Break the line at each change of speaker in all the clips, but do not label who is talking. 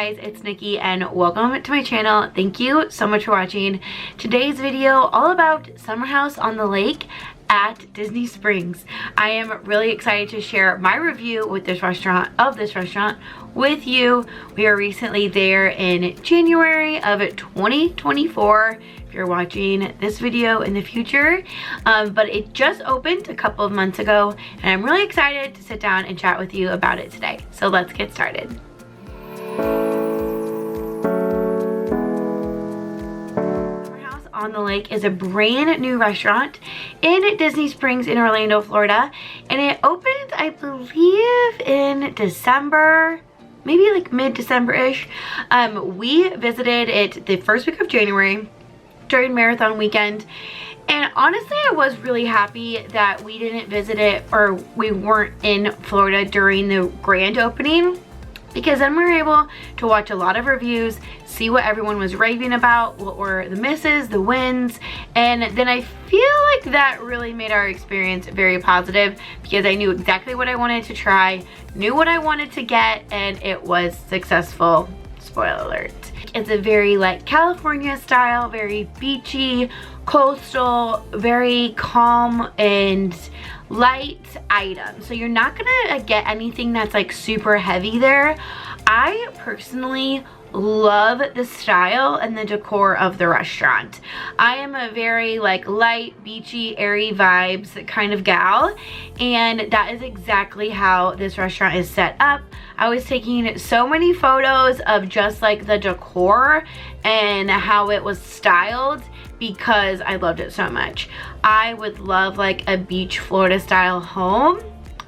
guys, it's Nikki and welcome to my channel. Thank you so much for watching today's video all about Summer House on the Lake at Disney Springs. I am really excited to share my review with this restaurant with you. We are recently there in January of 2024 if you're watching this video in the future, but it just opened a couple of months ago and I'm really excited to sit down and chat with you about it today. So let's get started. On the Lake is a brand new restaurant in Disney Springs in Orlando, Florida, and it opened, I believe, in December, maybe like mid-December-ish. We visited it the first week of January during marathon weekend, and honestly I was really happy that we didn't visit it, or we weren't in Florida during the grand opening, because then we were able to watch a lot of reviews, see what everyone was raving about, what were the misses, the wins, and then I feel like that really made our experience very positive because I knew exactly what I wanted to try, knew what I wanted to get, and it was successful. Spoiler alert. It's a very like California style, very beachy, coastal, very calm and light item. So you're not gonna get anything that's like super heavy there. I personally love the style and the decor of the restaurant. I am a very like light, beachy, airy vibes kind of gal, and that is exactly how this restaurant is set up. I was taking so many photos of just like the decor and how it was styled because I loved it so much. I would love like a beach Florida style home.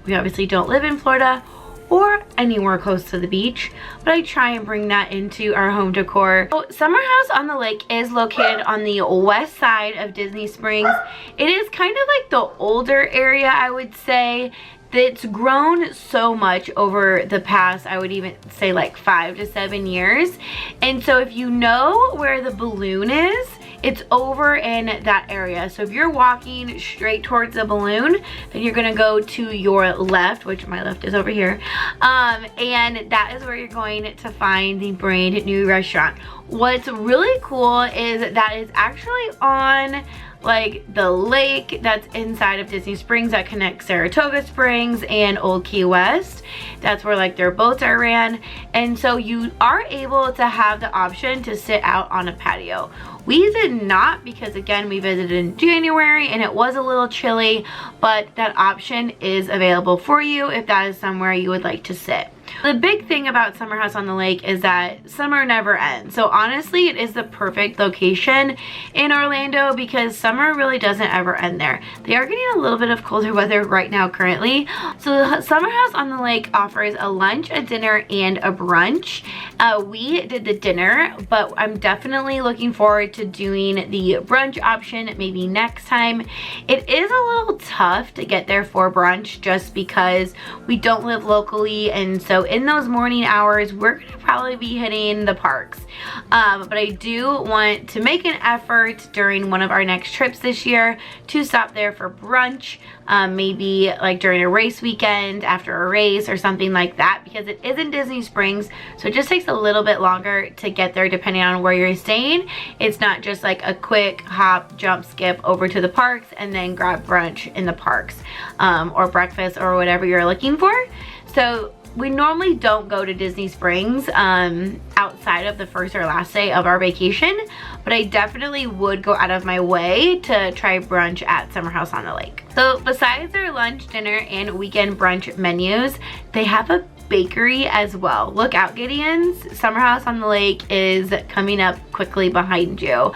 We obviously don't live in Florida or anywhere close to the beach, but I try and bring that into our home decor. So Summer House on the Lake is located on the west side of Disney Springs. It is kind of like the older area, I would say. It's grown so much over the past, I would even say like 5 to 7 years. And so if you know where the balloon is, it's over in that area. So if you're walking straight towards the balloon, then you're gonna go to your left, which my left is over here, and that is where you're going to find the brand new restaurant. What's really cool is that it's actually on like the lake that's inside of Disney Springs that connects Saratoga Springs and Old Key West. That's where like their boats are ran, and so you are able to have the option to sit out on a patio. We did not, because again we visited in January and it was a little chilly, but that option is available for you if that is somewhere you would like to sit. The big thing about Summer House on the Lake is that summer never ends. So honestly, it is the perfect location in Orlando because summer really doesn't ever end there. They are getting a little bit of colder weather right now currently. So the Summer House on the Lake offers a lunch, a dinner, and a brunch. We did the dinner, but I'm definitely looking forward to doing the brunch option maybe next time. It is a little tough to get there for brunch just because we don't live locally, and so in those morning hours we're gonna probably be hitting the parks, but I do want to make an effort during one of our next trips this year to stop there for brunch, maybe like during a race weekend after a race or something like that, because it is in Disney Springs, so it just takes a little bit longer to get there depending on where you're staying. It's not just like a quick hop, jump, skip over to the parks and then grab brunch in the parks, or breakfast or whatever you're looking for. So we normally don't go to Disney Springs outside of the first or last day of our vacation, but I definitely would go out of my way to try brunch at Summer House on the Lake. So besides their lunch, dinner, and weekend brunch menus, they have a bakery as well. Look out, Gideon's. Summer House on the Lake is coming up quickly behind you.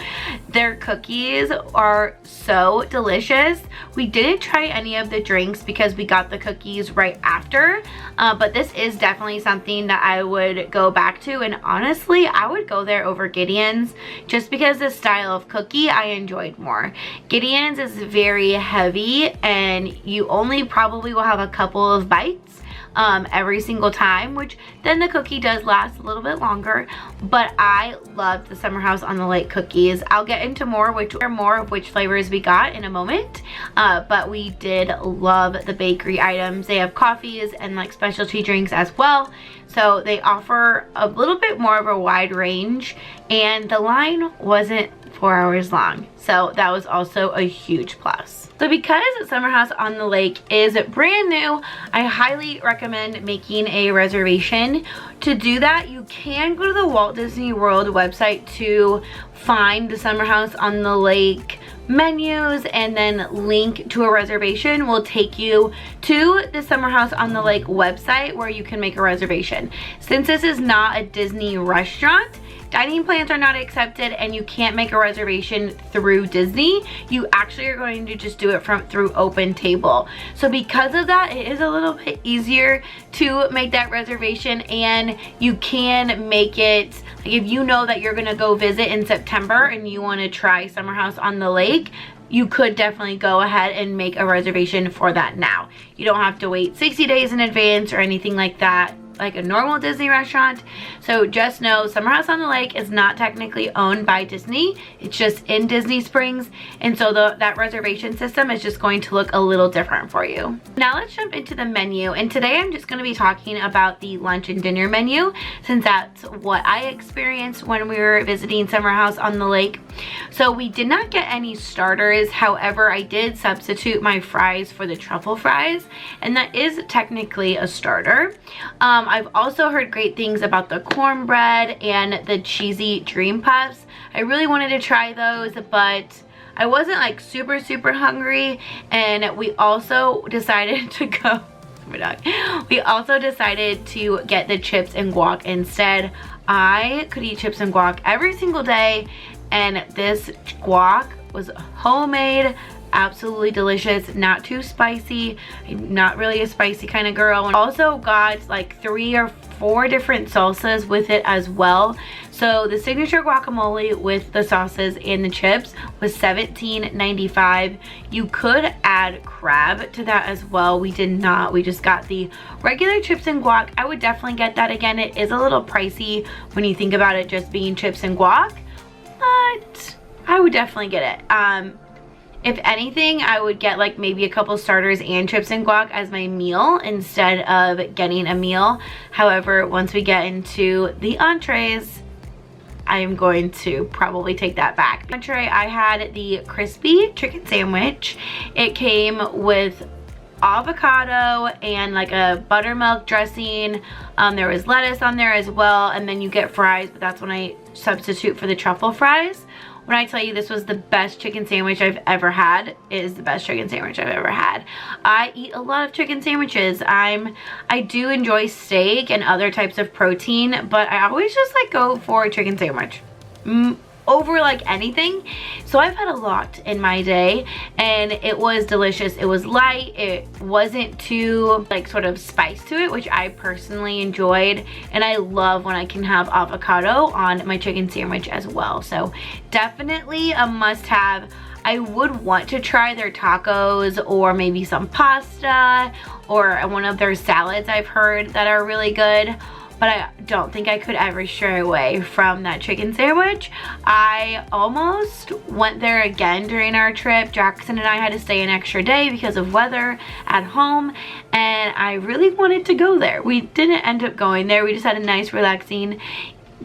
Their cookies are so delicious. We didn't try any of the drinks because we got the cookies right after, but this is definitely something that I would go back to, and honestly I would go there over Gideon's just because the style of cookie I enjoyed more. Gideon's is very heavy and you only probably will have a couple of bites. every single time, which then the cookie does last a little bit longer. But I loved the Summer House on the Lake cookies. I'll get into more of which flavors we got in a moment, but we did love the bakery items. They have coffees and like specialty drinks as well, so they offer a little bit more of a wide range, and the line wasn't 4 hours long, so that was also a huge plus. So because Summer House on the Lake is brand new, I highly recommend making a reservation. To do that, you can go to the Walt Disney World website to find the Summer House on the Lake menus, and then link to a reservation will take you to the Summer House on the Lake website where you can make a reservation. Since this is not a Disney restaurant, dining plans are not accepted, and you can't make a reservation through Disney. You actually are going to just do it through Open Table. So because of that, it is a little bit easier to make that reservation, and you can make it, like if you know that you're gonna go visit in September and you wanna try Summer House on the Lake, you could definitely go ahead and make a reservation for that now. You don't have to wait 60 days in advance or anything like that, like a normal Disney restaurant. So just know Summer House on the Lake is not technically owned by Disney. It's just in Disney Springs, and so that reservation system is just going to look a little different for you. Now let's jump into the menu, and today I'm just going to be talking about the lunch and dinner menu, since that's what I experienced when we were visiting Summer House on the Lake. So we did not get any starters. However, I did substitute my fries for the truffle fries, and that is technically a starter. I've also heard great things about the cornbread and the cheesy dream puffs. I really wanted to try those, but I wasn't like super hungry, and we also decided to go we also decided to get the chips and guac instead. I could eat chips and guac every single day, and this guac was homemade, absolutely delicious, not too spicy. I'm not really a spicy kind of girl. And also got like 3 or 4 different salsas with it as well. So the signature guacamole with the sauces and the chips was $17.95. You could add crab to that as well. We did not. We just got the regular chips and guac. I would definitely get that again. It is a little pricey when you think about it just being chips and guac, but I would definitely get it. If anything, I would get like maybe a couple starters and chips and guac as my meal instead of getting a meal. However, once we get into the entrees, I am going to probably take that back. Entree, I had the crispy chicken sandwich. It came with avocado and like a buttermilk dressing. There was lettuce on there as well, and then you get fries, but that's when I substitute for the truffle fries. When I tell you this was the best chicken sandwich I've ever had, it is the best chicken sandwich I've ever had. I eat a lot of chicken sandwiches. I do enjoy steak and other types of protein, but I always just like go for a chicken sandwich over like anything. So I've had a lot in my day, and it was delicious. It was light, it wasn't too like sort of spice to it, which I personally enjoyed, and I love when I can have avocado on my chicken sandwich as well. So definitely a must-have. I would want to try their tacos or maybe some pasta or one of their salads I've heard that are really good, but I don't think I could ever stray away from that chicken sandwich. I almost went there again during our trip. Jackson and I had to stay an extra day because of weather at home, and I really wanted to go there. We didn't end up going there. We just had a nice relaxing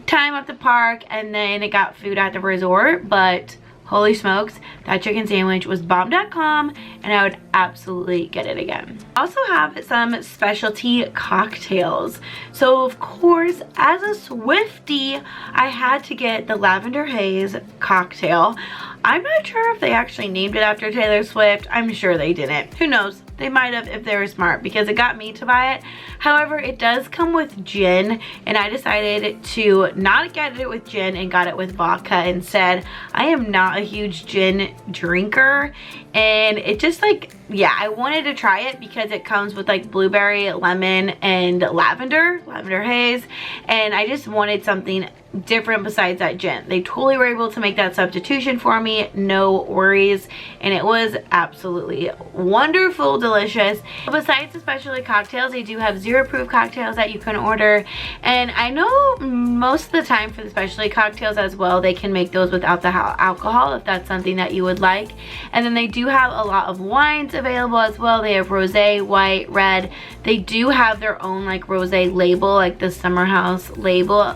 time at the park, and then I got food at the resort, but holy smokes, that chicken sandwich was bomb.com, and I would absolutely get it again. I also have some specialty cocktails. So of course, as a Swiftie, I had to get the Lavender Haze cocktail. I'm not sure if they actually named it after Taylor Swift. I'm sure they didn't. Who knows? They might have if they were smart, because it got me to buy it. However, it does come with gin, and I decided to not get it with gin and got it with vodka instead. I am not a huge gin drinker, and it just like, yeah, I wanted to try it because it comes with like blueberry, lemon, and lavender haze, and I just wanted something different besides that gin. They totally were able to make that substitution for me, no worries, and it was absolutely wonderful, delicious. Besides the specialty cocktails, they do have 0 proof cocktails that you can order, and I know most of the time for the specialty cocktails as well, they can make those without the alcohol if that's something that you would like. And then they do have a lot of wines available as well. They have rosé, white, red. They do have their own like rosé label, like the Summer House label,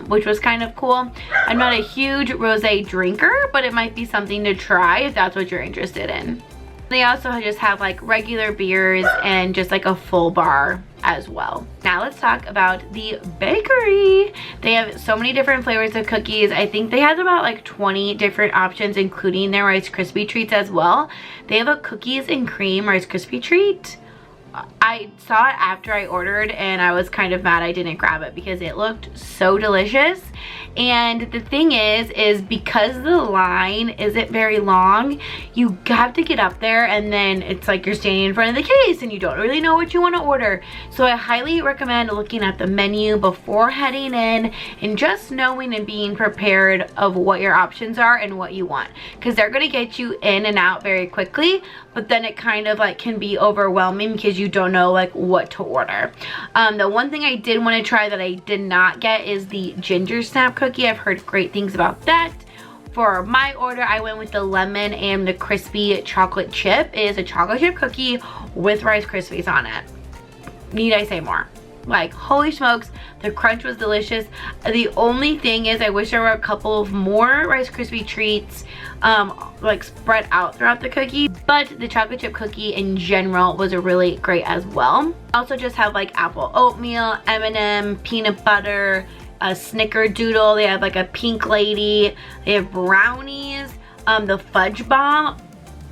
which was kind of cool. I'm not a huge rosé drinker, but it might be something to try if that's what you're interested in. They also just have like regular beers and just like a full bar as well. Now let's talk about the bakery. They have so many different flavors of cookies. I think they had about like 20 different options, including their Rice Krispie treats as well. They have a cookies and cream Rice Krispie treat. I saw it after I ordered and I was kind of mad I didn't grab it because it looked so delicious. And the thing is because the line isn't very long, you have to get up there and then it's like you're standing in front of the case and you don't really know what you want to order. So I highly recommend looking at the menu before heading in and just knowing and being prepared of what your options are and what you want, because they're going to get you in and out very quickly, but then it kind of like can be overwhelming because you don't know like what to order. The one thing I did want to try that I did not get is the ginger snap cookie. I've heard great things about that. For my order, I went with the lemon and the crispy chocolate chip. It is a chocolate chip cookie with Rice Krispies on it. Need I say more? Like, holy smokes, the crunch was delicious. The only thing is I wish there were a couple of more Rice Krispie treats like spread out throughout the cookie, but the chocolate chip cookie in general was really great as well. Also just have like apple oatmeal, M&M, peanut butter, a snickerdoodle. They have like a pink lady. They have brownies, the fudge bomb.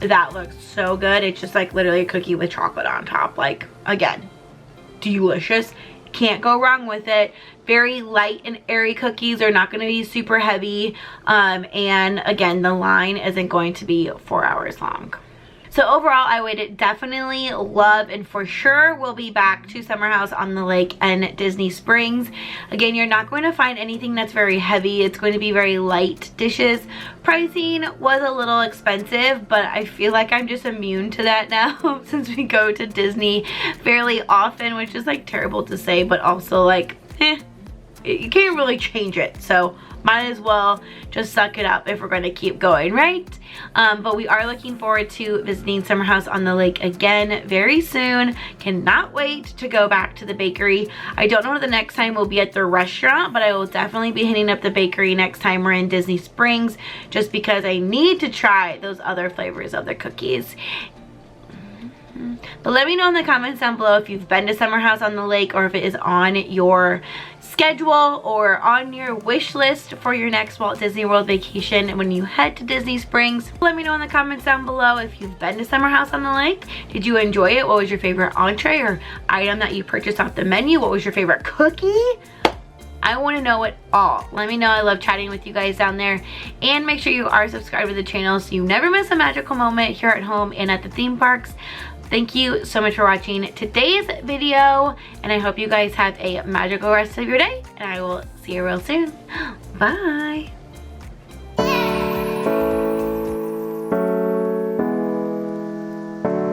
That looks so good. It's just like literally a cookie with chocolate on top. Like, again, delicious. Can't go wrong with it. Very light and airy cookies. Are not going to be super heavy, and again, the line isn't going to be 4 hours long. So overall, I would definitely love and for sure will be back to Summer House on the Lake and Disney Springs. Again, you're not going to find anything that's very heavy. It's going to be very light dishes. Pricing was a little expensive, but I feel like I'm just immune to that now since we go to Disney fairly often, which is like terrible to say, but also like, you can't really change it. So might as well just suck it up if we're going to keep going, right? But we are looking forward to visiting Summer House on the Lake again very soon. Cannot wait to go back to the bakery. I don't know if the next time we'll be at the restaurant, but I will definitely be hitting up the bakery next time we're in Disney Springs, just because I need to try those other flavors of the cookies. But let me know in the comments down below if you've been to Summer House on the Lake, or if it is on your schedule or on your wish list for your next Walt Disney World vacation when you head to Disney Springs. Let me know in the comments down below if you've been to Summer House on the Lake. Did you enjoy it? What was your favorite entree or item that you purchased off the menu? What was your favorite cookie? I want to know it all. Let me know. I love chatting with you guys down there. And make sure you are subscribed to the channel so you never miss a magical moment here at home and at the theme parks. Thank you so much for watching today's video, and I hope you guys have a magical rest of your day, and I will see you real soon. Bye.